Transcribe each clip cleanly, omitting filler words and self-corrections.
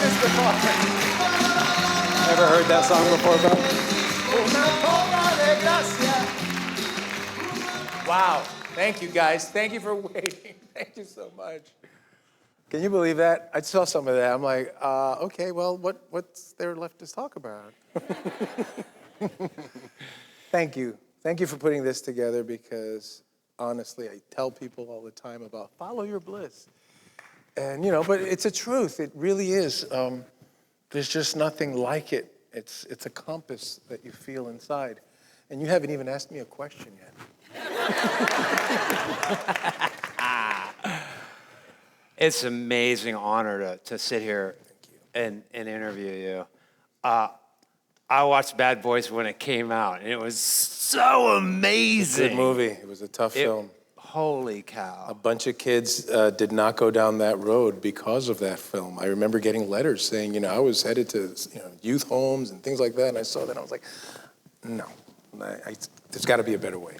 is the Father. Ever heard that song before, bro? Wow. Thank you, guys. Thank you for waiting. Thank you so much. Can you believe that? I saw some of that. I'm like, okay, well, what's there left to talk about? Thank you. Thank you for putting this together because, honestly, I tell people all the time about follow your bliss. And, but it's a truth. It really is. There's just nothing like it. It's a compass that you feel inside. And you haven't even asked me a question yet. It's an amazing honor to sit here and interview you. I watched Bad Boys when it came out, and it was so amazing. Good movie. It was a tough film. Holy cow. A bunch of kids did not go down that road because of that film. I remember getting letters saying, I was headed to youth homes and things like that, and I saw that, and I was like, no, there's got to be a better way.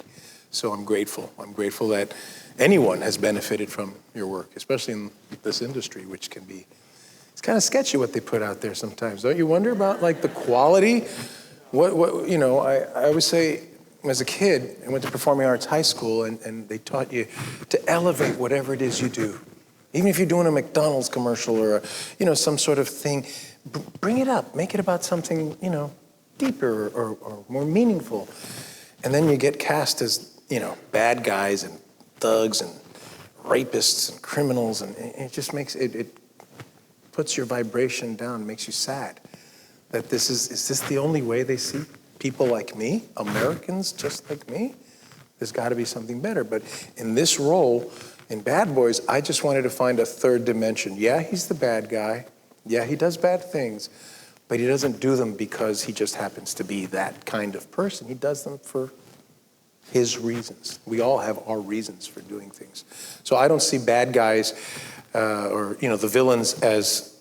So I'm grateful. I'm grateful that anyone has benefited from your work, especially in this industry, which can be, it's kind of sketchy what they put out there sometimes. Don't you wonder about the quality? I always say, as a kid, I went to Performing Arts High School, and they taught you to elevate whatever it is you do. Even if you're doing a McDonald's commercial or some sort of thing, bring it up, make it about something, deeper or more meaningful. And then you get cast as, bad guys and thugs and rapists and criminals, and it just makes it puts your vibration down, makes you sad. That is this the only way they see people like me, Americans just like me? There's got to be something better. But in this role, in Bad Boys, I just wanted to find a third dimension. Yeah, he's the bad guy. Yeah, he does bad things, but he doesn't do them because he just happens to be that kind of person. He does them for his reasons. We all have our reasons for doing things. So I don't see bad guys or the villains as,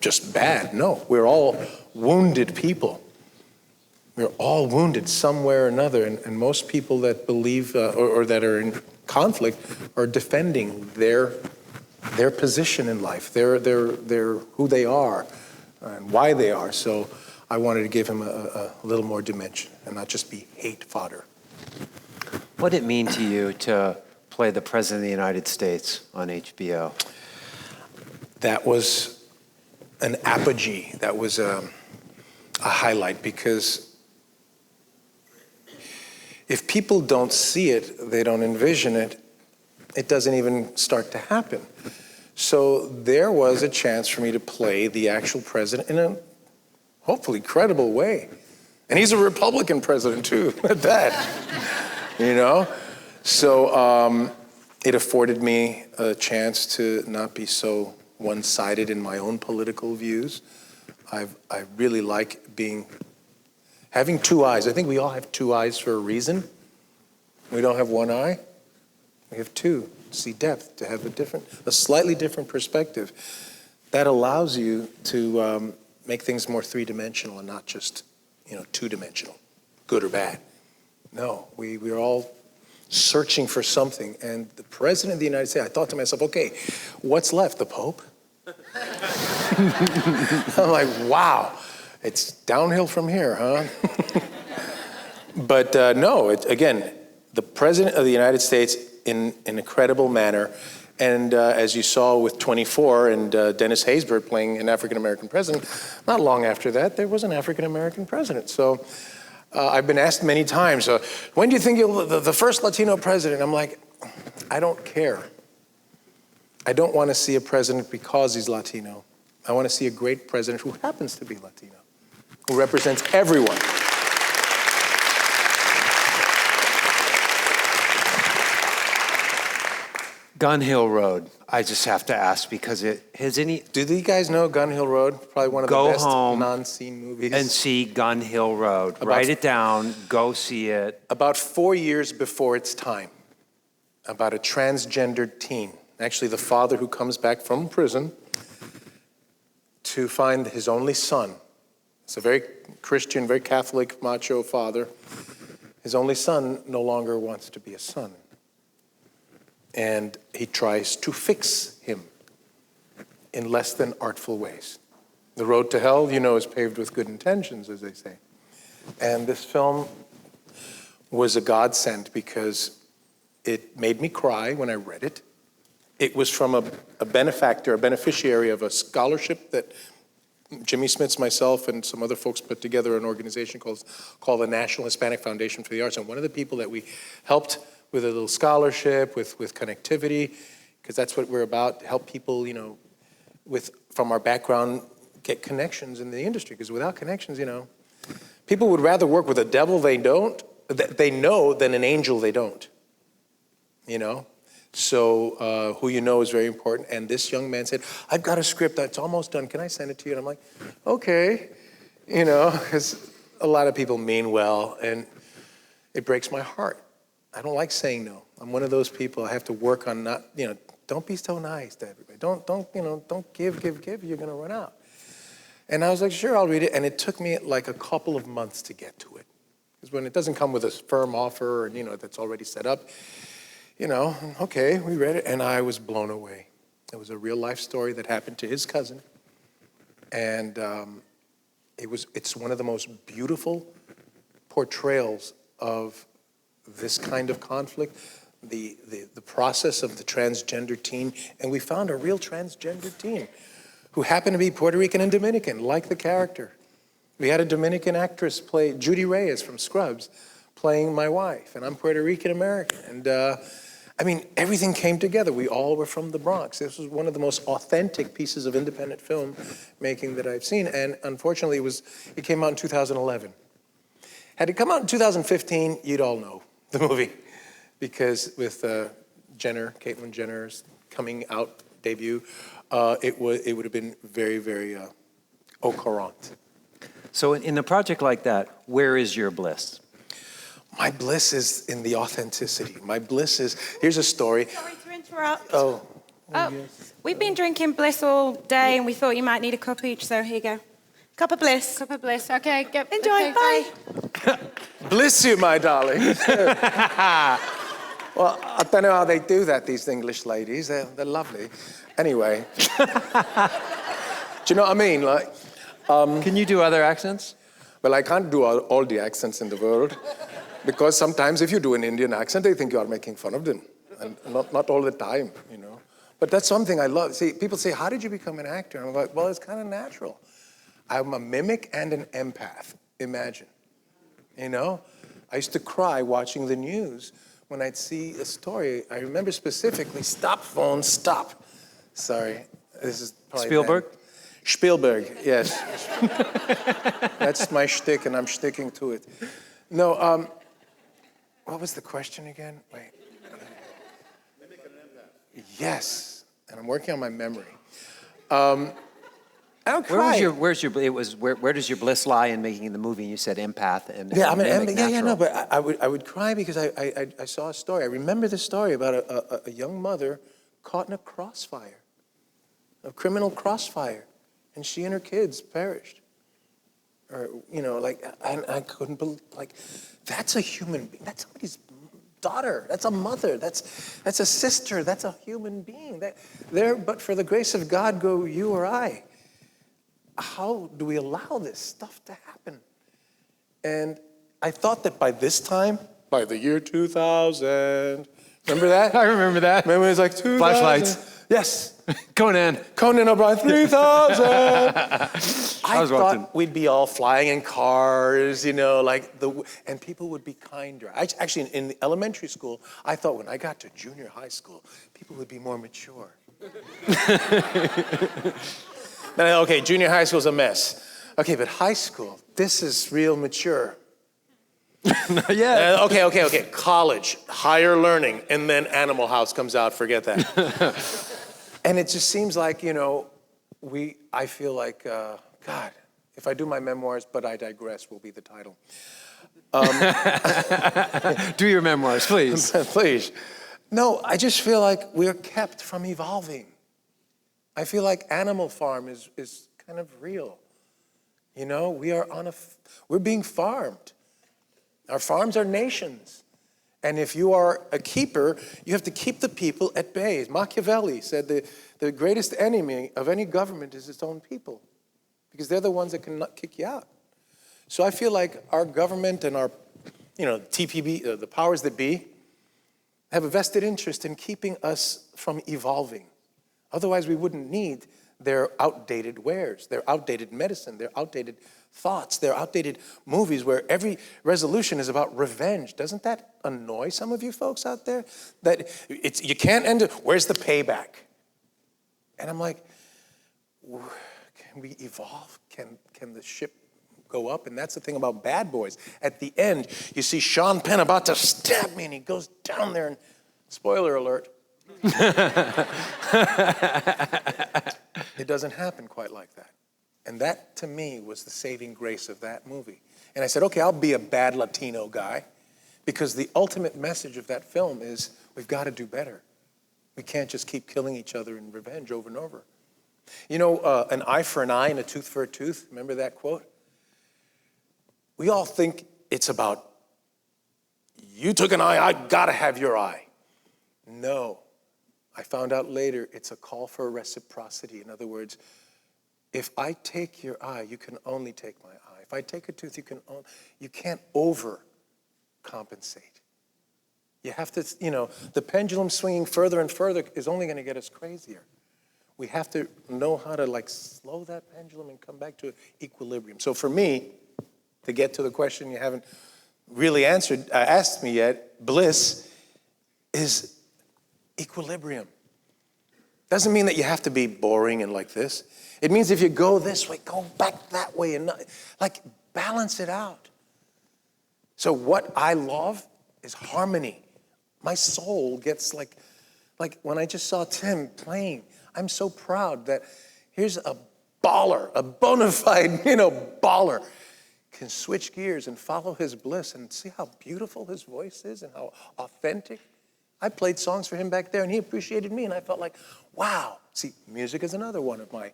just bad. No, we're all wounded people. We're all wounded somewhere or another, and most people that believe or that are in conflict are defending their position in life, their who they are and why they are. So I wanted to give him a little more dimension and not just be hate fodder. What did it mean to you to play the President of the United States on HBO? That was an apogee. That was a highlight, because if people don't see it, they don't envision it, it doesn't even start to happen. So there was a chance for me to play the actual president in a hopefully credible way. And he's a Republican president too, at that, So it afforded me a chance to not be so one-sided in my own political views. I really like having two eyes. I think we all have two eyes for a reason. We don't have one eye. We have two, to see depth, to have a slightly different perspective. That allows you to make things more three-dimensional and not just, two-dimensional, good or bad. No, we're all searching for something. And the President of the United States, I thought to myself, okay, what's left, the Pope? I'm like, wow, it's downhill from here, huh? But no, again, the President of the United States in an incredible manner. And as you saw with 24 and Dennis Haysbert playing an African-American president, not long after that, there was an African-American president. So I've been asked many times, when do you think you'll the first Latino president? I'm like, I don't care. I don't want to see a president because he's Latino. I want to see a great president who happens to be Latino, who represents everyone. Gun Hill Road, I just have to ask, because do you guys know Gun Hill Road? Probably one of the best non-seen movies. And see Gun Hill Road. Write it down, go see it. About 4 years before its time, about a transgendered teen, actually the father who comes back from prison to find his only son. It's a very Christian, very Catholic, macho father. His only son no longer wants to be a son. And he tries to fix him. in less than artful ways. The road to hell, you know, is paved with good intentions, as they say. And this film was a godsend because it made me cry when I read it. It was from a benefactor, a beneficiary of a scholarship that Jimmy Smits, myself, and some other folks put together an organization called the National Hispanic Foundation for the Arts. And one of the people that we helped with a little scholarship, with connectivity, because that's what we're about, help people, you know, from our background, get connections in the industry. Because without connections, you know, people would rather work with a devil they know than an angel they don't, you know? So who you know is very important. And this young man said, I've got a script that's almost done. Can I send it to you? And I'm like, okay, you know, because a lot of people mean well, and it breaks my heart. I don't like saying no. I'm one of those people. I have to work on not, you know, don't be so nice to everybody. Don't give. You're going to run out. And I was like, sure, I'll read it. And it took me like a couple of months to get to it. Because when it doesn't come with a firm offer, and, you know, that's already set up, you know, okay, we read it, and I was blown away. It was a real life story that happened to his cousin. And it's one of the most beautiful portrayals of this kind of conflict, the process of the transgender teen. And we found a real transgender teen who happened to be Puerto Rican and Dominican, like the character. We had a Dominican actress play, Judy Reyes from Scrubs, playing my wife, and I'm Puerto Rican American. And I mean, everything came together. We all were from the Bronx. This was one of the most authentic pieces of independent film making that I've seen. And unfortunately, it came out in 2011. Had it come out in 2015, you'd all know the movie. Because with Caitlyn Jenner's coming out debut, it would have been very, very au courant. So in a project like that, where is your bliss? My bliss is in the authenticity. My bliss is, here's a story. Sorry to interrupt. Oh. We've been drinking Bliss all day, and we thought you might need a cup each, so here you go. Cup of Bliss. Cup of Bliss. Okay, Enjoy, bye. Bliss you, my darling. Well, I don't know how they do that, these English ladies. They're lovely. Anyway. Do you know what I mean? Like, Can you do other accents? well, I can't do all the accents in the world. Because sometimes if you do an Indian accent, they think you are making fun of them. And not all the time, you know. But that's something I love. See, people say, how did you become an actor? And I'm like, well, it's kind of natural. I'm a mimic and an empath, imagine. You know? I used to cry watching the news when I'd see a story. I remember specifically, stop phone, stop. Sorry, this is probably Spielberg? bad. Spielberg, yes. That's my shtick, and I'm sticking to it. No, what was the question again? Wait. Yes, and I'm working on my memory. I don't cry. Where does your bliss lie in making the movie? And you said empath and Yeah, I'm an mimic empath. Yeah, no, natural. but I would cry because I saw a story. I remember the story about a young mother caught in a crossfire, a criminal crossfire, and she and her kids perished. Or, you know, like, I couldn't believe, like, that's a human being. That's somebody's daughter. That's a mother. That's a sister. That's a human being. There, but for the grace of God, go you or I. How do we allow this stuff to happen? And I thought that by this time, by the year 2000, remember that? I remember that. Remember it was like 2000? Flashlights. Yes. Conan O'Brien, 3000. I was thought watching. we'd be all flying in cars, you know, like and people would be kinder. Actually, in the elementary school, I thought when I got to junior high school, people would be more mature. Okay, junior high school's a mess. Okay, but high school, this is real mature. Yeah. Okay. College, higher learning, and then Animal House comes out. Forget that. And it just seems like, you know, I feel like, God, if I do my memoirs, but I digress, will be the title. Do your memoirs, please. Please. No, I just feel like we're kept from evolving. I feel like Animal Farm is kind of real. You know, we're being farmed. Our farms are nations. And if you are a keeper, you have to keep the people at bay. Machiavelli said the the greatest enemy of any government is its own people, because they're the ones that can kick you out. So I feel like our government and our, TPB, the powers that be, have a vested interest in keeping us from evolving. Otherwise, we wouldn't need their outdated wares, their outdated medicine, their outdated thoughts, their outdated movies where every resolution is about revenge. Doesn't that annoy some of you folks out there? That you can't end it, where's the payback? And I'm like, can we evolve? Can the ship go up? And that's the thing about Bad Boys. At the end, you see Sean Penn about to stab me, and he goes down there, and spoiler alert, it doesn't happen quite like that. And that, to me, was the saving grace of that movie. And I said, okay, I'll be a bad Latino guy, because the ultimate message of that film is we've got to do better. We can't just keep killing each other in revenge over and over. An eye for an eye and a tooth for a tooth. Remember that quote? We all think it's about, you took an eye, I gotta have your eye. No. I found out later it's a call for reciprocity. In other words, if I take your eye, you can only take my eye. If I take a tooth, you can't overcompensate. You have to, the pendulum swinging further and further is only going to get us crazier. We have to know how to slow that pendulum and come back to equilibrium. So for me, to get to the question you haven't really asked me yet, bliss is equilibrium. Doesn't mean that you have to be boring and like this. It means if you go this way, go back that way, and balance it out. So what I love is harmony. My soul gets like when I just saw Tim playing, I'm so proud that here's a baller, a bona fide, baller, can switch gears and follow his bliss and see how beautiful his voice is and how authentic. I played songs for him back there and he appreciated me, and I felt like, wow. See, music is another one of my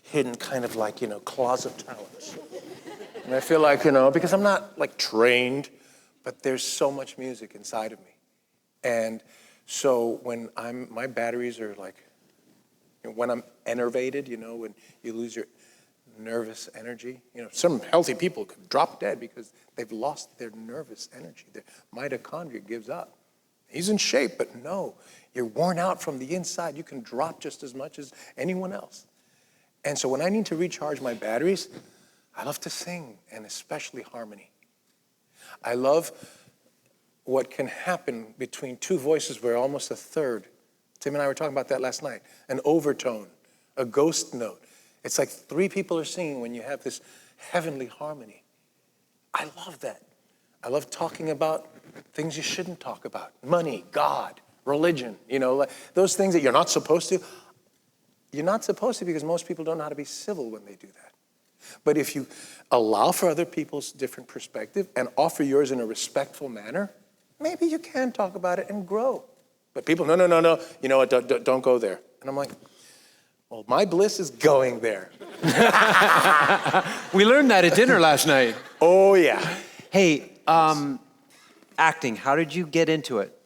hidden kind of closet talents. And I feel like, because I'm not trained, but there's so much music inside of me. And so when my batteries are when I'm enervated, when you lose your nervous energy, some healthy people could drop dead because they've lost their nervous energy. Their mitochondria gives up. He's in shape, but no, you're worn out from the inside. You can drop just as much as anyone else. And so when I need to recharge my batteries, I love to sing, and especially harmony. I love what can happen between two voices where almost a third. Tim and I were talking about that last night. An overtone, a ghost note. It's like three people are singing when you have this heavenly harmony. I love that. I love talking about things you shouldn't talk about. Money, God, religion, those things that you're not supposed to. You're not supposed to, because most people don't know how to be civil when they do that. But if you allow for other people's different perspective and offer yours in a respectful manner, maybe you can talk about it and grow. But people, no, you know what, don't go there. And I'm like, well, my bliss is going there. We learned that at dinner last night. Oh, yeah. Hey, acting, how did you get into it?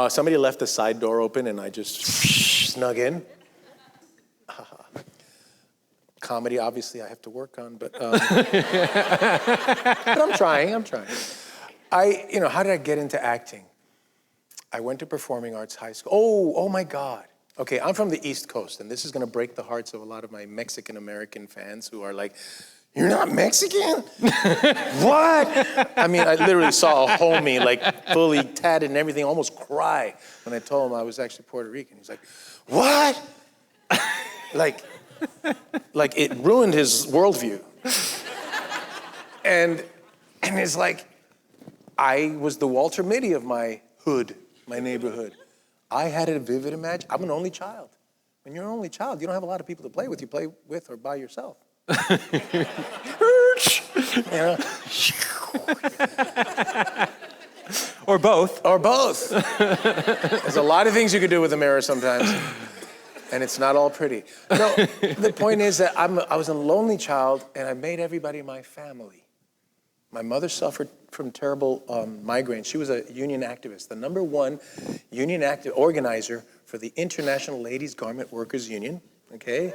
Somebody left the side door open and I just snug in. Comedy, obviously, I have to work on, but but I'm trying. How did I get into acting? I went to performing arts high school. Oh my God. Okay, I'm from the East Coast, and this is going to break the hearts of a lot of my Mexican-American fans who are like, you're not Mexican? What? I mean, I literally saw a homie, fully tatted and everything, almost cry when I told him I was actually Puerto Rican. He's like, what? Like it ruined his worldview. And it's like, I was the Walter Mitty of my hood, my neighborhood. I had a vivid imagination. I'm an only child. When you're an only child, you don't have a lot of people to play with. You play with or by yourself. Or both. Or both. There's a lot of things you could do with a mirror sometimes. And it's not all pretty. No, the point is that I was a lonely child, and I made everybody my family. My mother suffered from terrible migraines. She was a union activist, the #1 union organizer for the International Ladies Garment Workers Union, okay?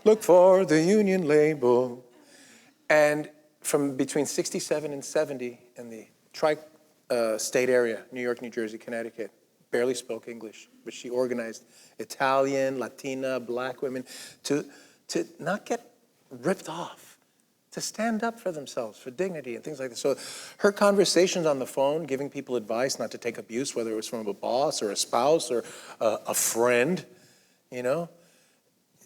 Look for the union label. And from between 67 and 70 in the tri-state area, New York, New Jersey, Connecticut, barely spoke English, but she organized Italian, Latina, black women to not get ripped off, to stand up for themselves, for dignity and things like this. So her conversations on the phone, giving people advice not to take abuse, whether it was from a boss or a spouse or a friend, you know,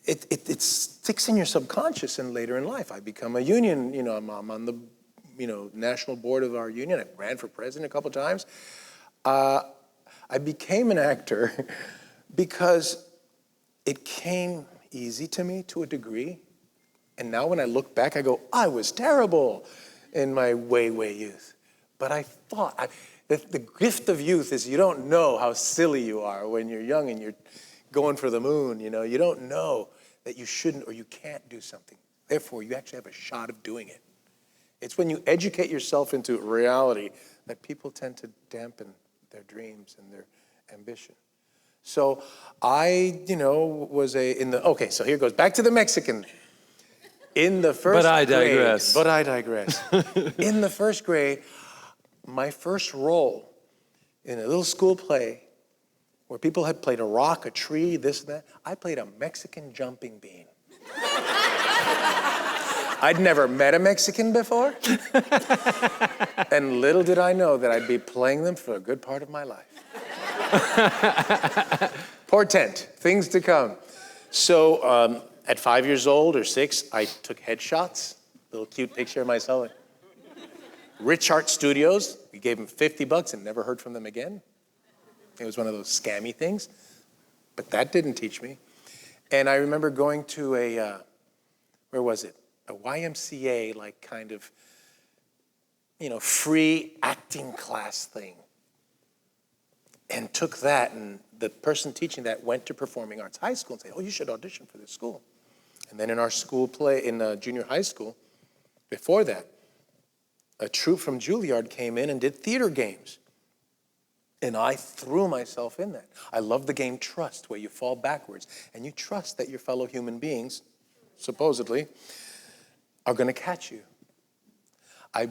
it sticks in your subconscious and later in life. I become a union, you know, I'm on the, you know, national board of our union. I ran for president a couple times. I became an actor because it came easy to me to a degree. And now when I look back, I go, I was terrible in my way youth. But I thought, the gift of youth is you don't know how silly you are when you're young and you're going for the moon, you know. You don't know that you shouldn't or you can't do something. Therefore, you actually have a shot of doing it. It's when you educate yourself into reality that people tend to dampen their dreams and their ambition. So I, you know, was okay, so here goes, back to the Mexican. In the first But I grade, digress. But I digress. In the first grade, my first role in a little school play where people had played a rock, a tree, this and that, I played a Mexican jumping bean. I'd never met a Mexican before, and little did I know that I'd be playing them for a good part of my life. Portent, things to come. So, at 5 years old or 6, I took headshots, little cute picture of myself. Rich Art Studios, we gave them $50 and never heard from them again. It was one of those scammy things, but that didn't teach me. And I remember going to where was it? A YMCA, like kind of, you know, free acting class thing. And took that, and the person teaching that went to Performing Arts High School and said, oh, you should audition for this school. And then in our school play, in junior high school, before that, a troupe from Juilliard came in and did theater games. And I threw myself in that. I love the game Trust, where you fall backwards, and you trust that your fellow human beings, supposedly, are going to catch you.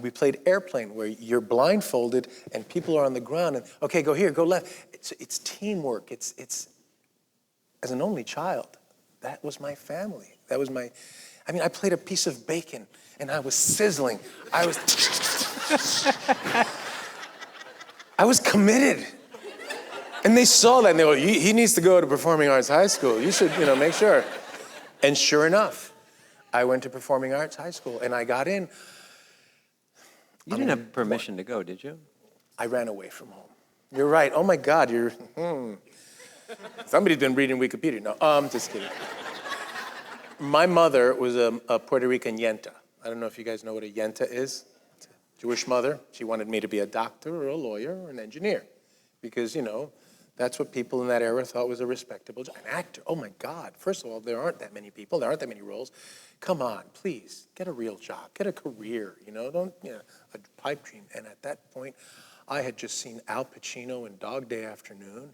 We played Airplane, where you're blindfolded and people are on the ground, and okay, go here, go left. It's teamwork. It's as an only child, that was my family. That was I played a piece of bacon and I was sizzling. I was committed. And they saw that and they go, he needs to go to Performing Arts High School. You should, you know, make sure. And sure enough, I went to Performing Arts High School and I got in. You didn't have permission to go, did you? I ran away from home. You're right. Oh my God, somebody's been reading Wikipedia. No, just kidding. My mother was a Puerto Rican yenta. I don't know if you guys know what a yenta is. It's a Jewish mother. She wanted me to be a doctor or a lawyer or an engineer because, you know, that's what people in that era thought was a respectable job. An actor, oh my God. First of all, there aren't that many people. There aren't that many roles. Come on, please, get a real job. Get a career, you know, don't, you know, a pipe dream. And at that point, I had just seen Al Pacino in Dog Day Afternoon,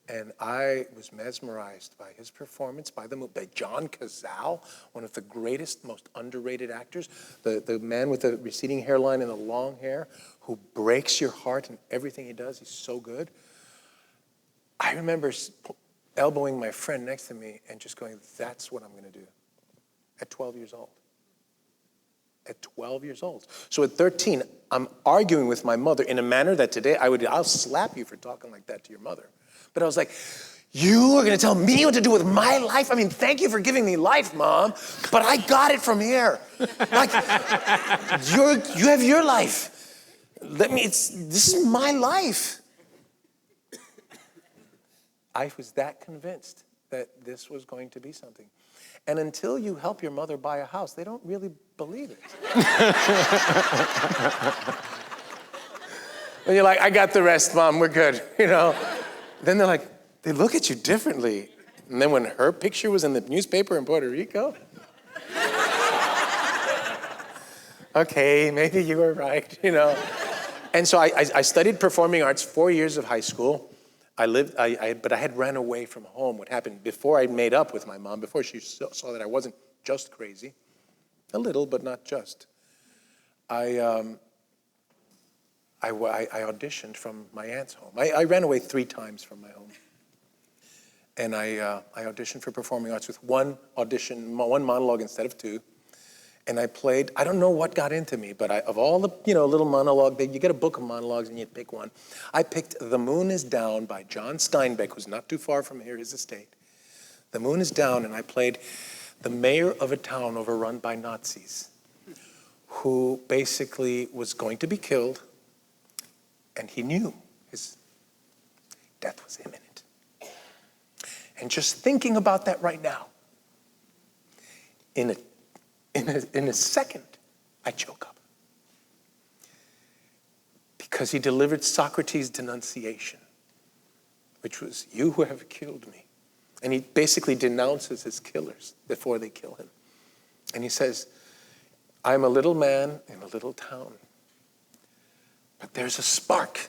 and I was mesmerized by his performance, by John Cazale, one of the greatest, most underrated actors, the man with the receding hairline and the long hair, who breaks your heart in everything he does. He's so good. I remember elbowing my friend next to me and just going, that's what I'm going to do, at 12 years old. At 12 years old. So at 13, I'm arguing with my mother in a manner that today I'll slap you for talking like that to your mother. But I was like, you are going to tell me what to do with my life? I mean, thank you for giving me life, Mom, but I got it from here. Like, you have your life. This is my life. I was that convinced that this was going to be something. And until you help your mother buy a house, they don't really believe it. And you're like, I got the rest, Mom, we're good, you know. Then they're like, they look at you differently. And then when her picture was in the newspaper in Puerto Rico, okay, maybe you were right, you know. And so I studied performing arts 4 years of high school. But I had ran away from home. What happened before I made up with my mom, before she saw that I wasn't just crazy, a little, but not just, I auditioned from my aunt's home. I ran away 3 times from my home. And I auditioned for performing arts with one monologue instead of 2. And I played, I don't know what got into me, but of all the, little monologue, you get a book of monologues and you pick one. I picked The Moon is Down by John Steinbeck, who's not too far from here, his estate. The Moon is Down, and I played the mayor of a town overrun by Nazis, who basically was going to be killed, and he knew his death was imminent. And just thinking about that right now, in a second, I choke up. Because he delivered Socrates' denunciation, which was, you who have killed me. And he basically denounces his killers before they kill him. And he says, I'm a little man in a little town, but there's a spark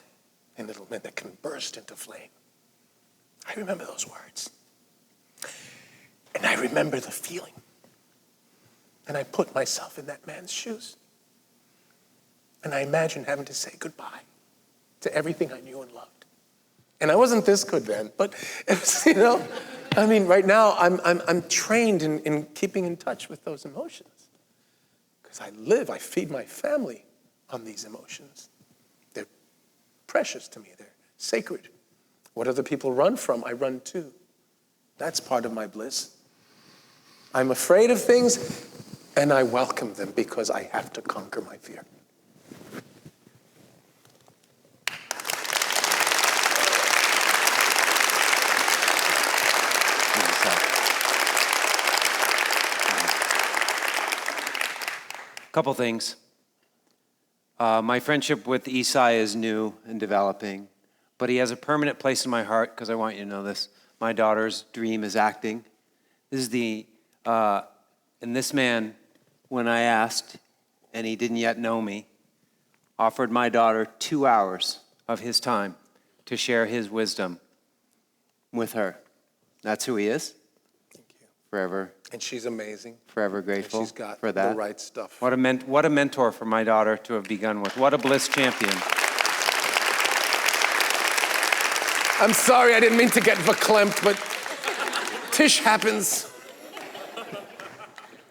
in little men that can burst into flame. I remember those words. And I remember the feeling. And I put myself in that man's shoes. And I imagined having to say goodbye to everything I knew and loved. And I wasn't this good then, but it was, right now I'm trained in keeping in touch with those emotions. Because I feed my family on these emotions. They're precious to me, they're sacred. What other people run from, I run to. That's part of my bliss. I'm afraid of things, and I welcome them because I have to conquer my fear. Couple things. My friendship with Esai is new and developing, but he has a permanent place in my heart because I want you to know this. My daughter's dream is acting. And this man, when I asked, and he didn't yet know me, offered my daughter 2 hours of his time to share his wisdom with her. That's who he is. Thank you. Forever. And she's amazing. Forever grateful and she's got for that. The right stuff. What a mentor for my daughter to have begun with. What a Bliss champion. I'm sorry, I didn't mean to get verklempt, but Tish happens.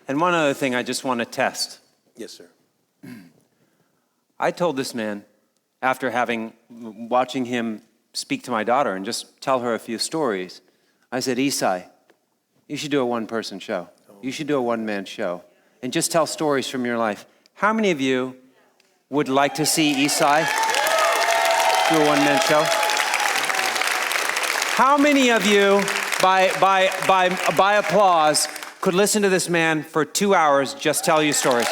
And one other thing I just want to test. Yes, sir. I told this man, after watching him speak to my daughter and just tell her a few stories, I said, Esai, you should do a one-person show. You should do a one-man show. And just tell stories from your life. How many of you would like to see Esai do a one-man show? How many of you, by applause, could listen to this man for 2 hours just tell you stories?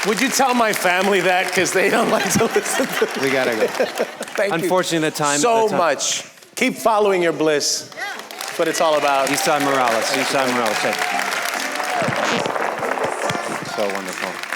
Would you tell my family that? Because they don't like to listen to me. We gotta go. Thank Unfortunately, you the time. so much. Keep following your bliss. That's what it's all about. Esai Morales. So wonderful.